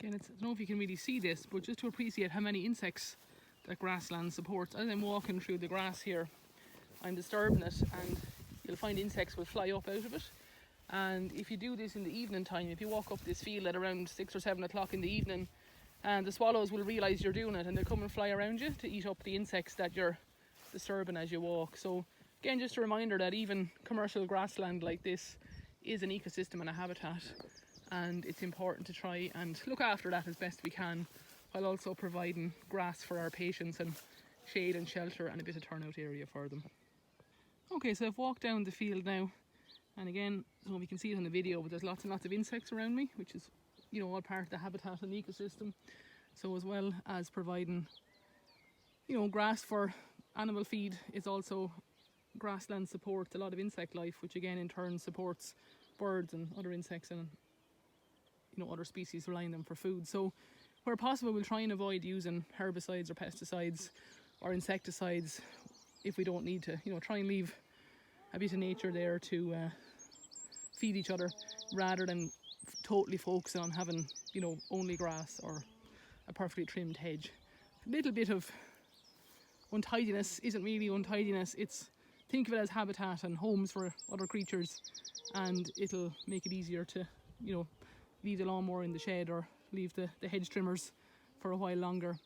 Again, I don't know if you can really see this, but just to appreciate how many insects that grassland supports. As I'm walking through the grass here, I'm disturbing it, and you'll find insects will fly up out of it. And if you do this in the evening time, if you walk up this field at around 6 or 7 o'clock in the evening, and the swallows will realise you're doing it, and they'll come and fly around you to eat up the insects that you're disturbing as you walk. So again, just a reminder that even commercial grassland like this is an ecosystem and a habitat, and it's important to try and look after that as best we can, while also providing grass for our patients and shade and shelter and a bit of turnout area for them. Okay, so I've walked down the field now, and again, I don't know if you can see it on the video, but there's lots and lots of insects around me, which is, you know, all part of the habitat and ecosystem. So as well as providing, you know, grass for animal feed, it's also grassland supports a lot of insect life, which again in turn supports birds and other insects and, you know, other species relying on them for food. So where possible, we'll try and avoid using herbicides or pesticides or insecticides if we don't need to. You know, try and leave a bit of nature there to feed each other, rather than totally focusing on having, you know, only grass or a perfectly trimmed hedge. A little bit of untidiness isn't really untidiness. It's, think of it as habitat and homes for other creatures, and it'll make it easier to, you know, leave the lawnmower in the shed or leave the hedge trimmers for a while longer.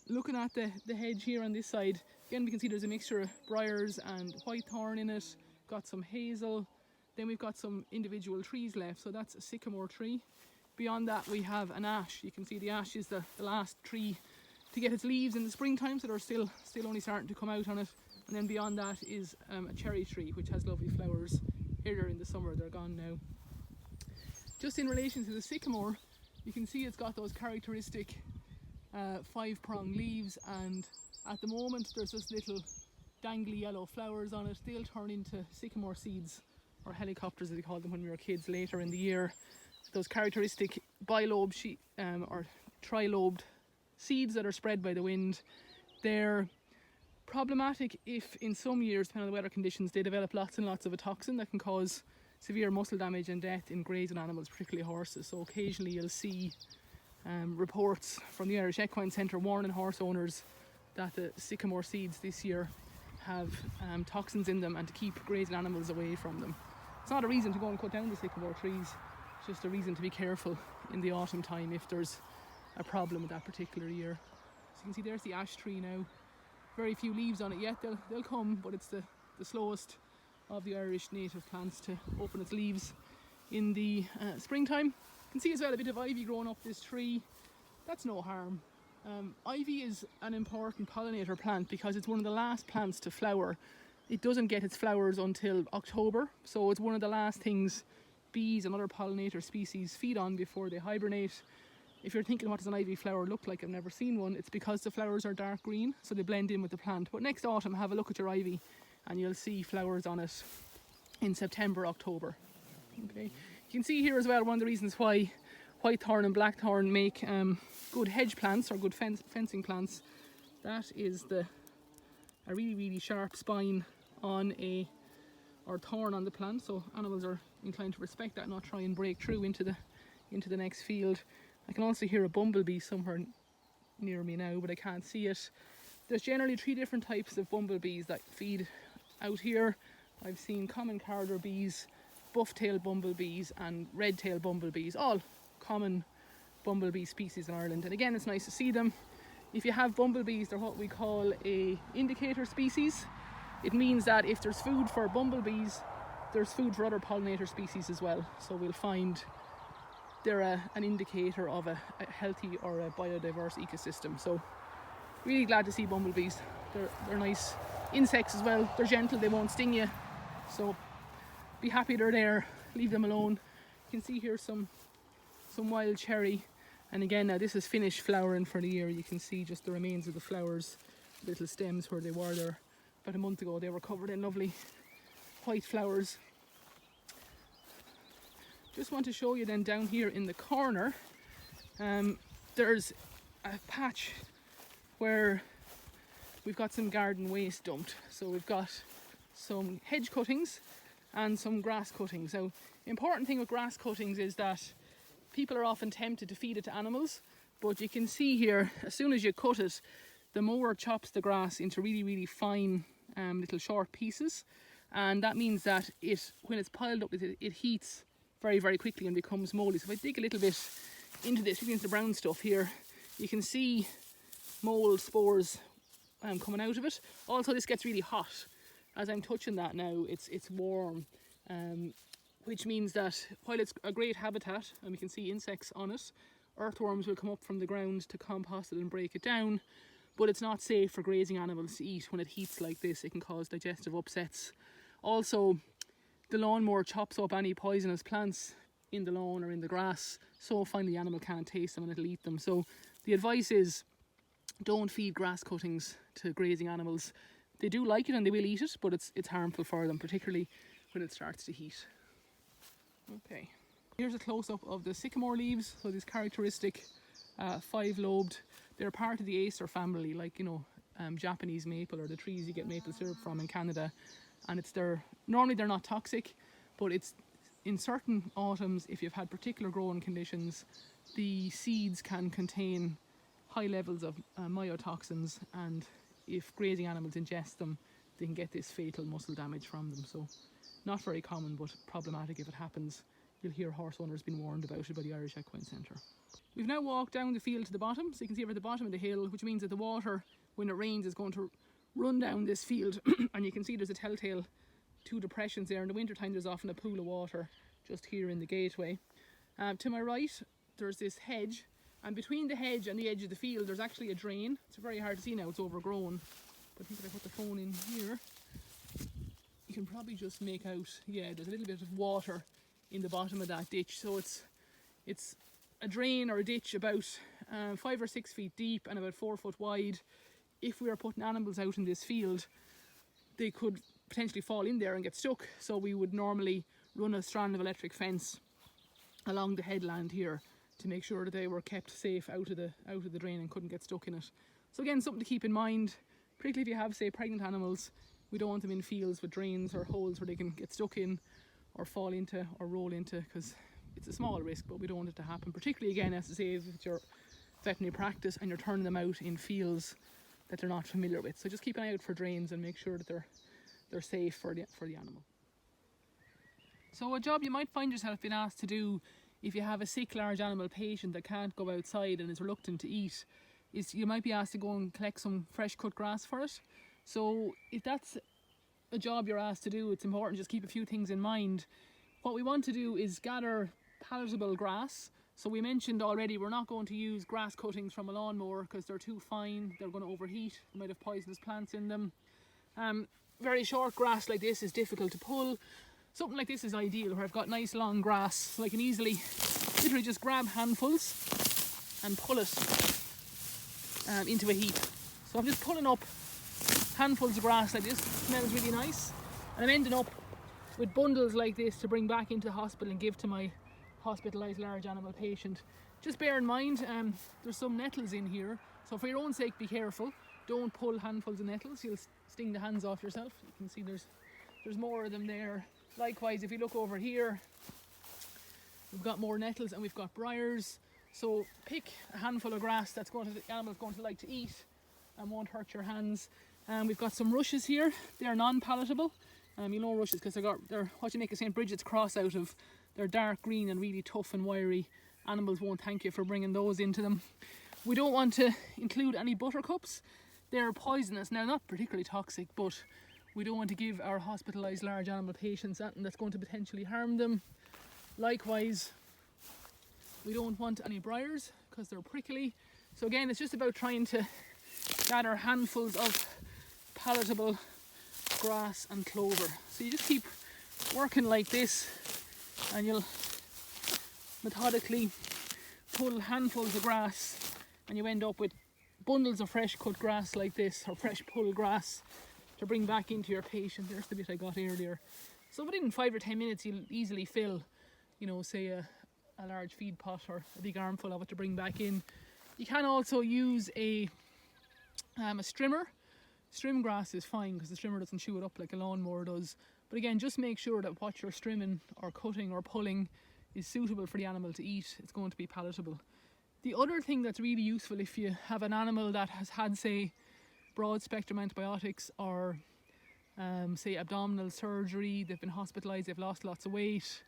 Looking at the hedge here on this side, again we can see there's a mixture of briars and whitethorn in it, got some hazel, then we've got some individual trees left, so that's a sycamore tree. Beyond that we have an ash. You can see the ash is the last tree to get its leaves in the springtime, so they're still only starting to come out on it. And then beyond that is a cherry tree, which has lovely flowers. Here in the summer, they're gone now. Just in relation to the sycamore, you can see it's got those characteristic 5-pronged leaves, and at the moment there's just little dangly yellow flowers on it. They'll turn into sycamore seeds, or helicopters as we called them when we were kids, later in the year. Those characteristic bilobed or trilobed seeds that are spread by the wind. They're problematic if in some years, depending on the weather conditions, they develop lots and lots of a toxin that can cause severe muscle damage and death in grazing animals, particularly horses. So occasionally you'll see reports from the Irish Equine Centre warning horse owners that the sycamore seeds this year have toxins in them, and to keep grazing animals away from them. It's not a reason to go and cut down the sycamore trees, it's just a reason to be careful in the autumn time if there's a problem with that particular year. So you can see there's the ash tree now. Very few leaves on it yet. They'll come, but it's the slowest of the Irish native plants to open its leaves in the springtime. You can see as well a bit of ivy growing up this tree. That's no harm. Ivy is an important pollinator plant because it's one of the last plants to flower. It doesn't get its flowers until October, so it's one of the last things bees and other pollinator species feed on before they hibernate. If you're thinking, what does an ivy flower look like? I've never seen one. It's because the flowers are dark green, so they blend in with the plant. But next autumn, have a look at your ivy and you'll see flowers on it in September, October. Okay. You can see here as well, one of the reasons why whitethorn and blackthorn make good hedge plants or good fencing plants. That is a really, really sharp spine on or thorn on the plant, so animals are inclined to respect that, not try and break through into the next field. I can also hear a bumblebee somewhere near me now, but I can't see it. There's generally 3 different types of bumblebees that feed out here. I've seen common carder bees, buff-tailed bumblebees and red-tailed bumblebees, all common bumblebee species in Ireland. And again, it's nice to see them. If you have bumblebees, they're what we call a indicator species. It means that if there's food for bumblebees, there's food for other pollinator species as well. So we'll find they're an indicator of a healthy or a biodiverse ecosystem. So really glad to see bumblebees. They're nice insects as well. They're gentle, they won't sting you. So be happy they're there, leave them alone. You can see here some wild cherry. And again, now this is finished flowering for the year. You can see just the remains of the flowers, little stems where they were there about a month ago. They were covered in lovely white flowers. Just want to show you then down here in the corner, there's a patch where we've got some garden waste dumped. So we've got some hedge cuttings and some grass cuttings. Now, the important thing with grass cuttings is that people are often tempted to feed it to animals, but you can see here, as soon as you cut it, the mower chops the grass into really, really fine little short pieces. And that means that when it's piled up, it heats very, very quickly and becomes moldy. So if I dig a little bit into this, into the brown stuff here, you can see mold spores coming out of it. Also, this gets really hot. As I'm touching that now, it's warm, which means that while it's a great habitat and we can see insects on it, earthworms will come up from the ground to compost it and break it down, but it's not safe for grazing animals to eat when it heats like this. It can cause digestive upsets. Also, the lawnmower chops up any poisonous plants in the lawn or in the grass, so finally the animal can't taste them and it'll eat them. So the advice is, don't feed grass cuttings to grazing animals. They do like it and they will eat it, but it's harmful for them, particularly when it starts to heat. Okay, here's a close-up of the sycamore leaves. So these characteristic 5-lobed, they're part of the Acer family, like, you know, Japanese maple, or the trees you get maple syrup from in Canada. And normally they're not toxic, but it's in certain autumns, if you've had particular growing conditions, the seeds can contain high levels of myotoxins, and if grazing animals ingest them, they can get this fatal muscle damage from them. So not very common, but problematic if it happens. You'll hear horse owners being warned about it by the Irish Equine Centre. We've now walked down the field to the bottom, so you can see we're at the bottom of the hill, which means that the water, when it rains, is going to run down this field. And you can see there's a telltale 2 depressions there. In the winter time, there's often a pool of water just here in the gateway. To my right, there's this hedge, and between the hedge and the edge of the field, there's actually a drain. It's very hard to see now, it's overgrown. But I think if I put the phone in here, you can probably just make out, yeah, there's a little bit of water in the bottom of that ditch. So it's a drain or a ditch about 5 or 6 feet deep and about 4 foot wide. If we were putting animals out in this field, they could potentially fall in there and get stuck. So we would normally run a strand of electric fence along the headland here to make sure that they were kept safe out of the drain and couldn't get stuck in it. So again, something to keep in mind, particularly if you have, say, pregnant animals. We don't want them in fields with drains or holes where they can get stuck in or fall into or roll into, because it's a small risk, but we don't want it to happen. Particularly, again, as I say, if it's your veterinary practice and you're turning them out in fields that they're not familiar with. So just keep an eye out for drains and make sure that they're safe for the animal. So a job you might find yourself being asked to do if you have a sick large animal patient that can't go outside and is reluctant to eat, is you might be asked to go and collect some fresh cut grass for it. So if that's a job you're asked to do, it's important to just keep a few things in mind. What we want to do is gather palatable grass. So we mentioned already, we're not going to use grass cuttings from a lawnmower because they're too fine, they're going to overheat, they might have poisonous plants in them. Very short grass like this is difficult to pull. Something like this is ideal, where I've got nice long grass, so I can easily, literally just grab handfuls and pull it into a heap. So I'm just pulling up handfuls of grass like this. It smells really nice, and I'm ending up with bundles like this to bring back into the hospital and give to my hospitalised large animal patient. Just bear in mind, there's some nettles in here, so for your own sake be careful. Don't pull handfuls of nettles, you'll sting the hands off yourself. You can see there's more of them there. Likewise, if you look over here, we've got more nettles and we've got briars. So pick a handful of grass the animal's going to like to eat and won't hurt your hands. We've got some rushes here. They're non-palatable. You know rushes because they're what you make a St. Bridget's cross out of. They're dark green and really tough and wiry. Animals won't thank you for bringing those into them. We don't want to include any buttercups. They're poisonous. Now, not particularly toxic, but we don't want to give our hospitalised large animal patients something that's going to potentially harm them. Likewise, we don't want any briars because they're prickly. So again, it's just about trying to gather handfuls of palatable grass and clover. So you just keep working like this and you'll methodically pull handfuls of grass and you end up with bundles of fresh cut grass like this, or fresh pulled grass to bring back into your patient. There's the bit I got earlier. So within 5 or 10 minutes you'll easily fill, you know, say a large feed pot or a big armful of it to bring back in. You can also use a strimmer. Strim grass is fine because the strimmer doesn't chew it up like a lawnmower does. But again, just make sure that what you're strimming or cutting or pulling is suitable for the animal to eat. It's going to be palatable. The other thing that's really useful if you have an animal that has had, say, broad spectrum antibiotics, or say abdominal surgery, they've been hospitalised, they've lost lots of weight,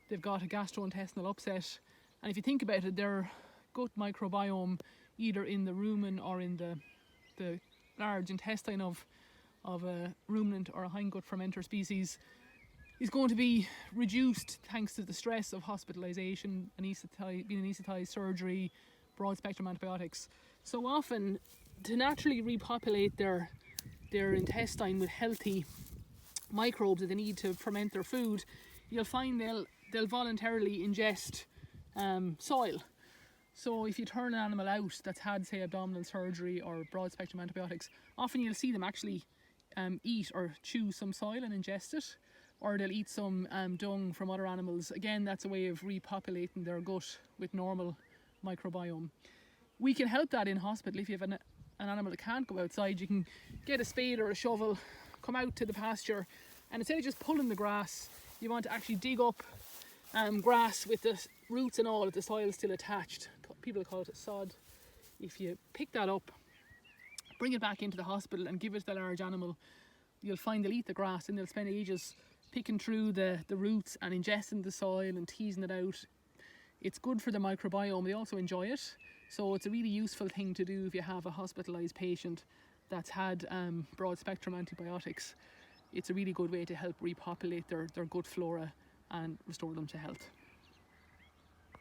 they've got a gastrointestinal upset, and if you think about it, their gut microbiome, either in the rumen or in the large intestine of a ruminant or a hindgut fermenter species, is going to be reduced thanks to the stress of hospitalisation, being anaesthetised, surgery, broad spectrum antibiotics. So often, to naturally repopulate their intestine with healthy microbes that they need to ferment their food, you'll find they'll voluntarily ingest soil. So if you turn an animal out that's had, say, abdominal surgery or broad spectrum antibiotics, often you'll see them actually eat or chew some soil and ingest it, or they'll eat some dung from other animals. Again, that's a way of repopulating their gut with normal microbiome. We can help that in hospital. If you have an animal that can't go outside, you can get a spade or a shovel, come out to the pasture, and instead of just pulling the grass, you want to actually dig up grass with the roots and all, if the soil is still attached. People call it a sod. If you pick that up, bring it back into the hospital and give it to the large animal, you'll find they'll eat the grass and they'll spend ages picking through the roots and ingesting the soil and teasing it out. It's good for the microbiome. They also enjoy it. So it's a really useful thing to do if you have a hospitalised patient that's had broad spectrum antibiotics. It's a really good way to help repopulate their gut flora and restore them to health.